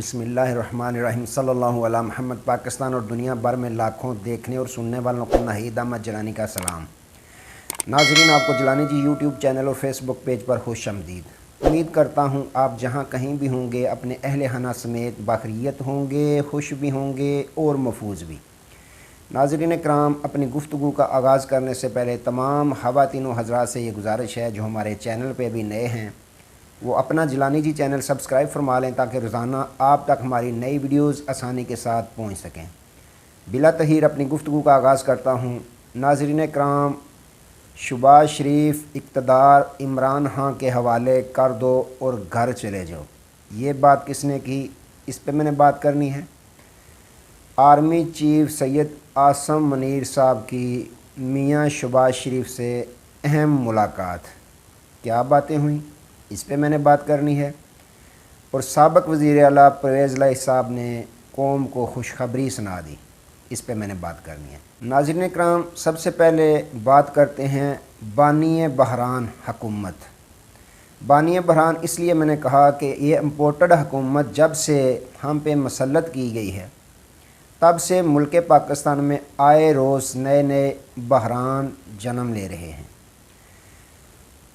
बिस्मिल्लाहिर्रहमानिर्रहीम सल्लल्लाहु अला मुहम्मद। पाकिस्तान और दुनिया भर में लाखों देखने और सुनने वालों को नाहिद अहमद जिलानी का सलाम। नाज़रीन, आपको जिलानी जी यूट्यूब चैनल और फेसबुक पेज पर खुश आमदीद। उम्मीद करता हूँ आप जहाँ कहीं भी होंगे अपने अहल खाना समेत बाखरियत होंगे, खुश भी होंगे और महफूज भी। नाज़रीन कराम, अपनी गुफ्तगू का आगाज़ करने से पहले तमाम ख़वातीन हज़रात से ये गुजारिश है जो हमारे चैनल पे भी नए हैं वो अपना जिलानी जी चैनल सब्सक्राइब फरमा लें ताकि रोज़ाना आप तक हमारी नई वीडियोस आसानी के साथ पहुंच सकें। बिला तहीर अपनी गुफ्तगू का आगाज़ करता हूं। नाज़रीन कराम, शहबाज शरीफ इक़्तिदार इमरान खान के हवाले कर दो और घर चले जाओ। ये बात किसने की, इस पे मैंने बात करनी है। आर्मी चीफ सैयद आसम मुनीर साहब की मियाँ शहबाज शरीफ से अहम मुलाकात, क्या बातें हुई, इस पे मैंने बात करनी है। और साबिक़ वज़ीर आला परवेज़ इलाही साहब ने कौम को खुशखबरी सुना दी, इस पे मैंने बात करनी है। नाज़रीन कराम, सबसे पहले बात करते हैं बानी बहरान हुकूमत। बानी बहरान इसलिए मैंने कहा कि ये इम्पोर्टेड हुकूमत जब से हम पे मसल्लत की गई है तब से मुल्क पाकिस्तान में आए रोज़ नए नए बहरान जन्म ले रहे हैं।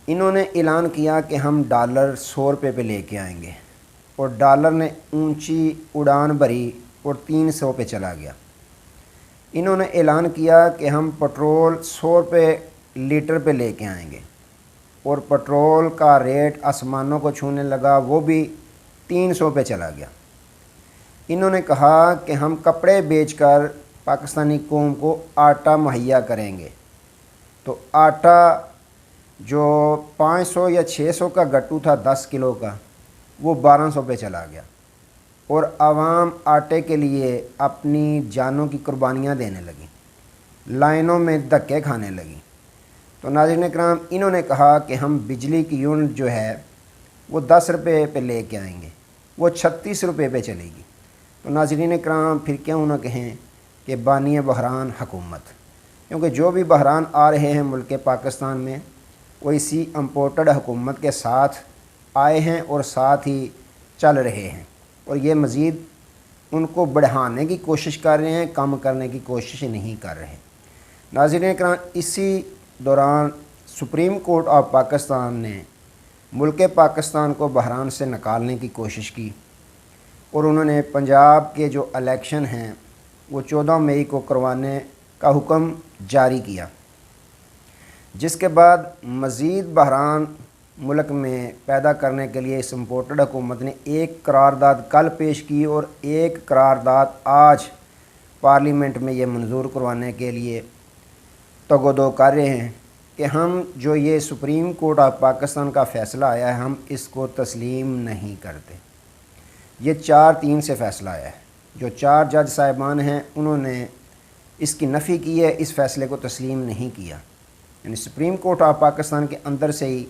इन्होंने ऐलान किया कि हम डॉलर 100 रुपये पे लेके आएंगे और डॉलर ने ऊंची उड़ान भरी और 300 पे चला गया। इन्होंने ऐलान किया कि हम पेट्रोल 100 रुपये लीटर पे लेके आएंगे और पेट्रोल का रेट आसमानों को छूने लगा, वो भी 300 पे चला गया। इन्होंने कहा कि हम कपड़े बेचकर पाकिस्तानी कौम को आटा मुहैया करेंगे, तो आटा जो 500 या 600 का गट्टू था 10 किलो का, वो 1200 पे चला गया और आवाम आटे के लिए अपनी जानों की कुर्बानियाँ देने लगी, लाइनों में धक्के खाने लगी। तो नाज़रीन कराम, इन्होंने कहा कि हम बिजली की यूनिट जो है वो 10 रुपये पे लेके आएंगे, वो 36 रुपये पे चलेगी। तो नाज़रीन कराम, फिर क्यों ना कहें कि बानी बहरान हुकूमत, क्योंकि जो भी बहरान आ रहे हैं मुल्क पाकिस्तान में वो इसी इम्पोर्टेड हुकूमत के साथ आए हैं और साथ ही चल रहे हैं, और ये मज़ीद उनको बढ़ाने की कोशिश कर रहे हैं, कम करने की कोशिश नहीं कर रहे। नाज़रीन कराम, इसी दौरान सुप्रीम कोर्ट ऑफ पाकिस्तान ने मुल्क पाकिस्तान को बहरान से निकालने की कोशिश की और उन्होंने पंजाब के जो इलेक्शन हैं वो 14 मई को करवाने का हुक्म जारी किया, जिसके बाद मज़ीद बहरान मुल्क में पैदा करने के लिए इस इम्पोर्टेड हुकूमत ने एक करारदाद कल पेश की और एक करारदाद आज पार्लियामेंट में ये मंजूर करवाने के लिए तगोदो कर रहे हैं कि हम जो ये सुप्रीम कोर्ट ऑफ पाकिस्तान का फ़ैसला आया है हम इसको तस्लीम नहीं करते। ये 4-3 से फ़ैसला आया है, जो 4 जज साहिबान हैं उन्होंने इसकी नफ़ी की है, इस फ़ैसले को तस्लीम नहीं किया। यानी सुप्रीम कोर्ट ऑफ पाकिस्तान के अंदर से ही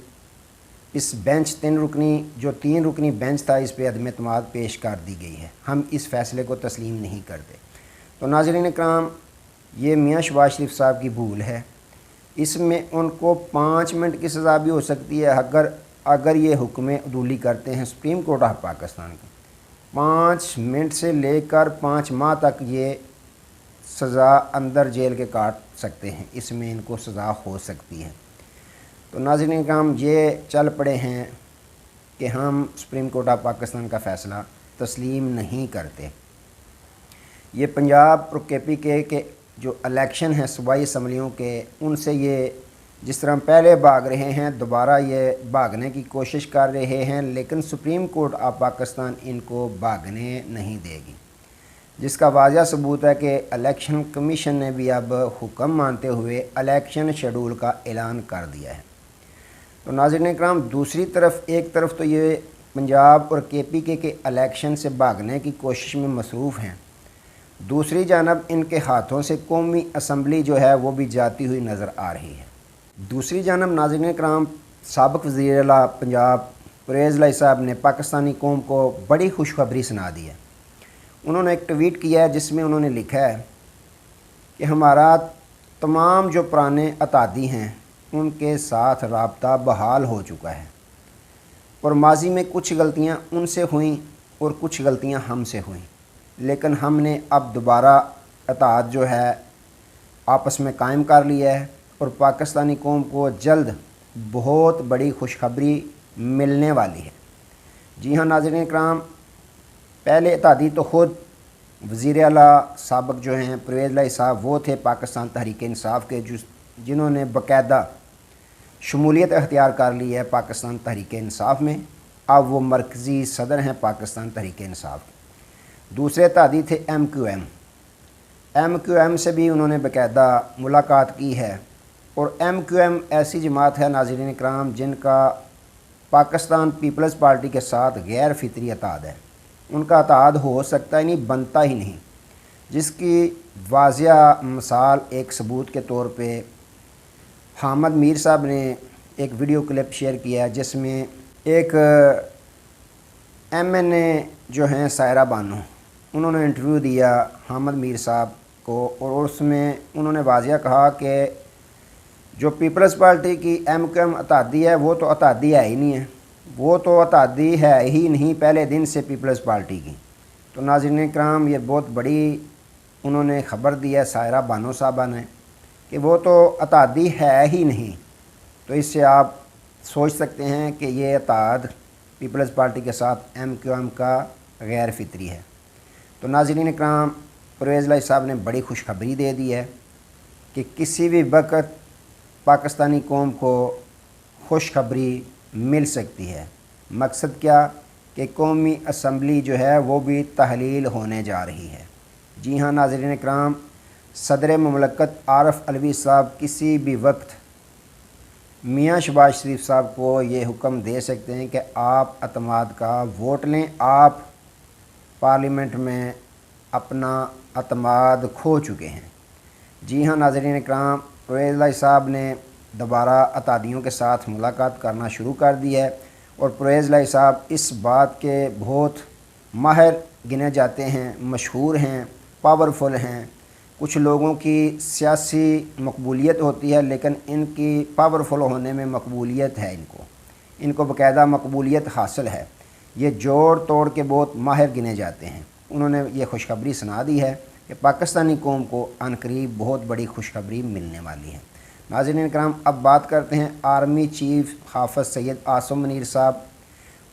इस बेंच 3 रुकनी बेंच था, इस पे अदम एतमाद पेश कर दी गई है, हम इस फ़ैसले को तस्लीम नहीं करते। तो नाज़रीन कराम, ये मियाँ शहबाज शरीफ साहब की भूल है, इसमें उनको 5 मिनट की सज़ा भी हो सकती है अगर ये हुक्म अदूली करते हैं सुप्रीम कोर्ट ऑफ पाकिस्तान की। 5 मिनट से लेकर 5 माह तक ये सज़ा अंदर जेल के काट सकते हैं, इसमें इनको सज़ा हो सकती है। तो नाज़रीन कराम, ये चल पड़े हैं कि हम सुप्रीम कोर्ट ऑफ पाकिस्तान का फ़ैसला तस्लीम नहीं करते। ये पंजाब और KPK के जो इलेक्शन हैं सूबाई असम्बलियों के, उनसे ये जिस तरह पहले भाग रहे हैं दोबारा ये भागने की कोशिश कर रहे हैं, लेकिन सुप्रीम कोर्ट ऑफ पाकिस्तान इनको भागने नहीं देगी, जिसका वाज़ह सबूत है कि इलेक्शन कमीशन ने भी अब हुक्म मानते हुए इलेक्शन शेड्यूल का ऐलान कर दिया है। तो नाज़रीन कराम, दूसरी तरफ एक तरफ तो ये पंजाब और KPK के इलेक्शन से भागने की कोशिश में मसरूफ़ हैं, दूसरी जानब इनके हाथों से कौमी असम्बली जो है वो भी जाती हुई नज़र आ रही है। दूसरी जानब नाज़रीन कराम, साबिक़ वज़ीर आला पंजाब परवेज़ इलाही साहब ने पाकिस्तानी कौम को बड़ी खुशखबरी सुना दी है। उन्होंने एक ट्वीट किया है जिसमें उन्होंने लिखा है कि हमारा तमाम जो पुराने अतादी हैं उनके साथ राब्ता बहाल हो चुका है और माजी में कुछ गलतियां उनसे हुई اور کچھ غلطیاں ہم سے ہوئیں، لیکن ہم نے اب دوبارہ اتحاد جو ہے آپس میں قائم کر لیا ہے اور پاکستانی قوم کو جلد بہت بڑی خوشخبری ملنے والی ہے۔ جی ہاں ناظرین کرام، پہلے اتحادی تو خود وزیر اعلیٰ سابق جو ہیں پرویز الہی صاحب وہ تھے پاکستان تحریک انصاف کے، جنہوں نے باقاعدہ شمولیت اختیار کر لی ہے پاکستان تحریک انصاف میں۔ اب وہ مرکزی صدر ہیں پاکستان تحریک انصاف کے۔ دوسرے اتحادی تھے ایم کیو ایم سے بھی انہوں نے باقاعدہ ملاقات کی ہے، اور ایم کیو ایم ایسی جماعت ہے ناظرین کرام جن کا پاکستان پیپلز پارٹی کے ساتھ غیر فطری اتحاد ہے۔ ان کا اتحاد ہو سکتا ہی نہیں، بنتا ہی نہیں، جس کی واضح مثال ایک ثبوت کے طور پہ حامد میر صاحب نے ایک ویڈیو کلپ شیئر کیا ہے، جس میں ایک ایم این اے جو ہیں سائرہ بانو، انہوں نے انٹرویو دیا حامد میر صاحب کو، اور اس میں انہوں نے واضح کہا کہ جو پیپلز پارٹی کی ایم کیو ایم اتحادی ہے وہ تو اتحادی ہے ہی نہیں ہے، وہ تو اتحادی ہے ہی نہیں پہلے دن سے پیپلز پارٹی کی۔ تو ناظرین کرام، یہ بہت بڑی انہوں نے خبر دی ہے سائرہ بانو صاحبہ نے کہ وہ تو اتحادی ہے ہی نہیں۔ تو اس سے آپ سوچ سکتے ہیں کہ یہ اتحاد پیپلز پارٹی کے ساتھ ایم کیو ایم کا غیر فطری ہے۔ تو ناظرین کرام، پرویز الہی صاحب نے بڑی خوشخبری دے دی ہے کہ کسی بھی وقت پاکستانی قوم کو خوشخبری مل سکتی ہے۔ مقصد کیا کہ قومی اسمبلی جو ہے وہ بھی تحلیل ہونے جا رہی ہے۔ جی ہاں ناظرین کرام، صدر مملکت عارف علوی صاحب کسی بھی وقت میاں شہباز شریف صاحب کو یہ حکم دے سکتے ہیں کہ آپ اعتماد کا ووٹ لیں، آپ پارلیمنٹ میں اپنا اعتماد کھو چکے ہیں۔ جی ہاں ناظرین کرام، پرویز الہی صاحب نے دوبارہ اتحادیوں کے ساتھ ملاقات کرنا شروع کر دی ہے، اور پرویز الہی صاحب اس بات کے بہت ماہر گنے جاتے ہیں، مشہور ہیں، پاورفل ہیں۔ کچھ لوگوں کی سیاسی مقبولیت ہوتی ہے، لیکن ان کی پاورفل ہونے میں مقبولیت ہے، ان کو باقاعدہ مقبولیت حاصل ہے۔ یہ جوڑ توڑ کے بہت ماہر گنے جاتے ہیں۔ انہوں نے یہ خوشخبری سنا دی ہے کہ پاکستانی قوم کو عنقریب بہت بڑی خوشخبری ملنے والی ہے۔ ناظرین کرام، اب بات کرتے ہیں آرمی چیف حافظ سید عاصم منیر صاحب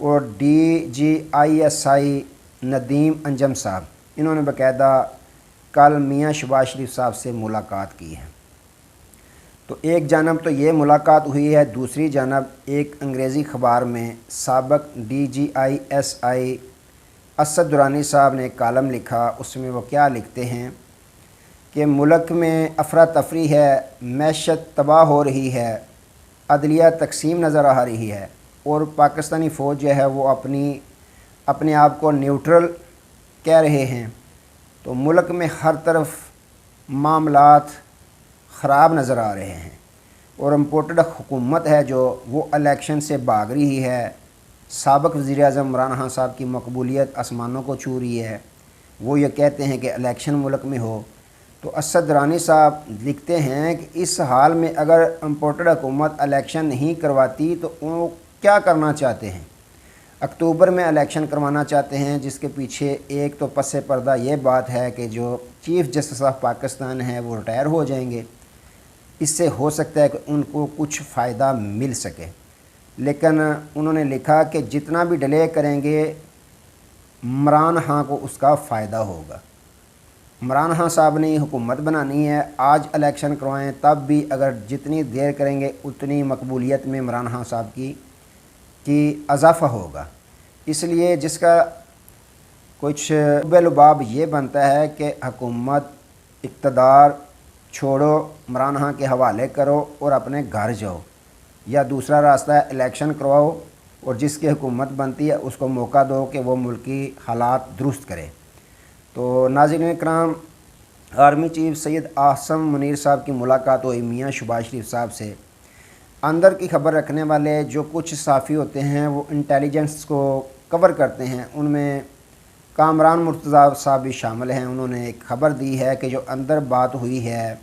اور DGISI ندیم انجم صاحب۔ انہوں نے باقاعدہ کل میاں شہباز شریف صاحب سے ملاقات کی ہے۔ تو ایک جانب تو یہ ملاقات ہوئی ہے، دوسری جانب ایک انگریزی اخبار میں سابق DGISI اسد درانی صاحب نے ایک کالم لکھا۔ اس میں وہ کیا لکھتے ہیں کہ ملک میں افراتفری ہے، معیشت تباہ ہو رہی ہے، عدلیہ تقسیم نظر آ رہی ہے، اور پاکستانی فوج جو ہے وہ اپنے آپ کو نیوٹرل کہہ رہے ہیں۔ تو ملک میں ہر طرف معاملات خراب نظر آ رہے ہیں، اور امپورٹڈ حکومت ہے جو وہ الیکشن سے بھاگ رہی ہے۔ سابق وزیر اعظم عمران خان صاحب کی مقبولیت آسمانوں کو چھو رہی ہے، وہ یہ کہتے ہیں کہ الیکشن ملک میں ہو۔ تو اسد درانی صاحب لکھتے ہیں کہ اس حال میں اگر امپورٹڈ حکومت الیکشن نہیں کرواتی تو وہ کیا کرنا چاہتے ہیں؟ اکتوبر میں الیکشن کروانا چاہتے ہیں، جس کے پیچھے ایک تو پس پردہ یہ بات ہے کہ جو چیف جسٹس آف پاکستان ہے وہ ریٹائر ہو جائیں گے، اس سے ہو سکتا ہے کہ ان کو کچھ فائدہ مل سکے۔ لیکن انہوں نے لکھا کہ جتنا بھی ڈیلے کریں گے عمران خان کو اس کا فائدہ ہوگا۔ عمران خان صاحب نے حکومت بنانی ہے، آج الیکشن کروائیں تب بھی اگر جتنی دیر کریں گے اتنی مقبولیت میں عمران خان صاحب کی اضافہ ہوگا۔ اس لیے جس کا کچھ لباب یہ بنتا ہے کہ حکومت اقتدار چھوڑو، عمران خان کے حوالے کرو اور اپنے گھر جاؤ، یا دوسرا راستہ ہے الیکشن کرواؤ اور جس کی حکومت بنتی ہے اس کو موقع دو کہ وہ ملکی حالات درست کرے۔ تو ناظرین کرام، آرمی چیف سید عاصم منیر صاحب کی ملاقات ہوئی میاں شہباز شریف صاحب سے۔ اندر کی خبر رکھنے والے جو کچھ صحافی ہوتے ہیں وہ انٹیلیجنس کو کور کرتے ہیں، ان میں کامران مرتضیٰ صاحب بھی شامل ہیں۔ انہوں نے ایک خبر دی ہے کہ جو اندر بات ہوئی ہے،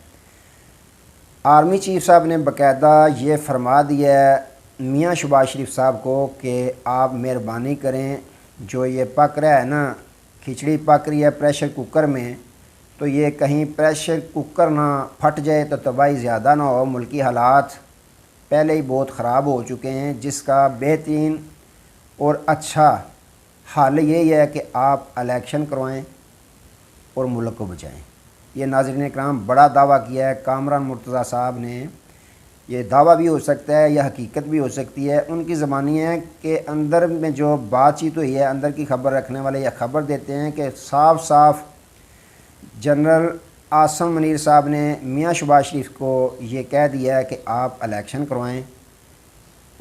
آرمی چیف صاحب نے باقاعدہ یہ فرما دیا ہے میاں شہباز شریف صاحب کو کہ آپ مہربانی کریں जो ये पक रहा है ना, खिचड़ी पक रही है प्रेशर कुकर में, तो ये कहीं प्रेशर कुकर ना फट जाए तो तबाही ज़्यादा ना हो। मुल्की हालात पहले ही बहुत ख़राब हो चुके हैं, जिसका बेहतरीन और अच्छा हल यही है कि आप इलेक्शन करवाएं और मुल्क को बचाएं। ये नाज़रीन इकराम बड़ा दावा किया है कामरान मुर्तज़ा साहब ने। ये दावा भी हो सकता है या हकीकत भी हो सकती है। उनकी ज़बानी है कि अंदर में जो बातचीत हुई है, अंदर की खबर रखने वाले यह खबर देते हैं कि साफ साफ जनरल आसम मनीर साहब ने मियाँ शहबाज शरीफ को ये कह दिया है कि आप इलेक्शन करवाएं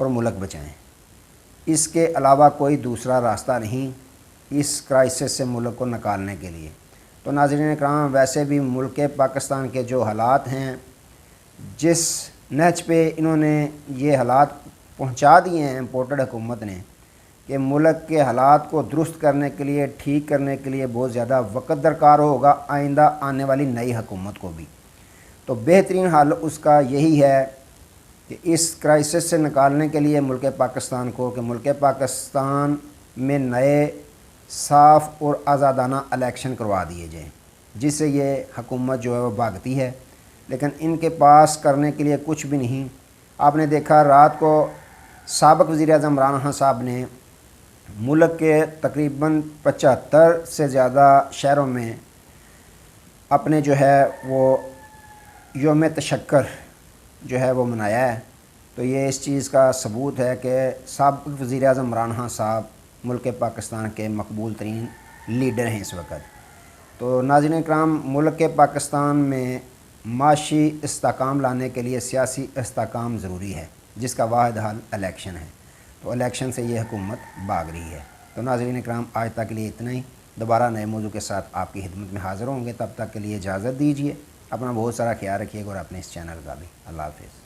और मुल्क बचाएं। इसके अलावा कोई दूसरा रास्ता नहीं इस क्राइसिस से मुल्क को निकालने के लिए। तो नाज़रीन इकराम, वैसे भी मुल्क पाकिस्तान के जो हालात हैं, जिस नहज पे इन्होंने ये हालात पहुंचा दिए हैं इम्पोर्टेड हुकूमत ने, कि मुल्क के हालात को दुरुस्त करने के लिए, ठीक करने के लिए बहुत ज़्यादा वक्त दरकार होगा आइंदा आने वाली नई हुकूमत को भी। तो बेहतरीन हल उसका यही है कि इस क्राइसिस से निकालने के लिए मुल्क पाकिस्तान को, कि मुल्क पाकिस्तान में नए साफ़ और आज़ादाना इलेक्शन करवा दिए जाएँ, जिससे ये हुकूमत जो है वो भागती है। लेकिन इनके पास करने के लिए कुछ भी नहीं। आपने देखा रात को साबिक़ वज़ीर-ए-आज़म इमरान खान साहब ने मुल्क के तकरीबन 75 से ज़्यादा शहरों में अपने जो है वो यौम तशक्कर जो है वो मनाया है। तो ये इस चीज़ का सबूत है कि साबिक़ वज़ीर-ए-आज़म इमरान खान साहब मुल्क पाकिस्तान के मकबूल तरीन लीडर हैं इस वक्त। तो नाज़रीन इकराम, मुल्क पाकिस्तान में माशी इस्तेकाम लाने के लिए सियासी इस्तेकाम ज़रूरी है, जिसका वाहिद हल इलेक्शन है। तो इलेक्शन से ये हुकूमत भाग रही है। तो नाज़रीन इकराम, आज तक के लिए इतना ही। दोबारा नए मौजू के साथ आपकी खिदमत में हाज़िर होंगे। तब तक के लिए इजाज़त दीजिए। अपना बहुत सारा ख्याल रखिएगा और अपने इस चैनल का भी। अल्लाह हाफ़िज़।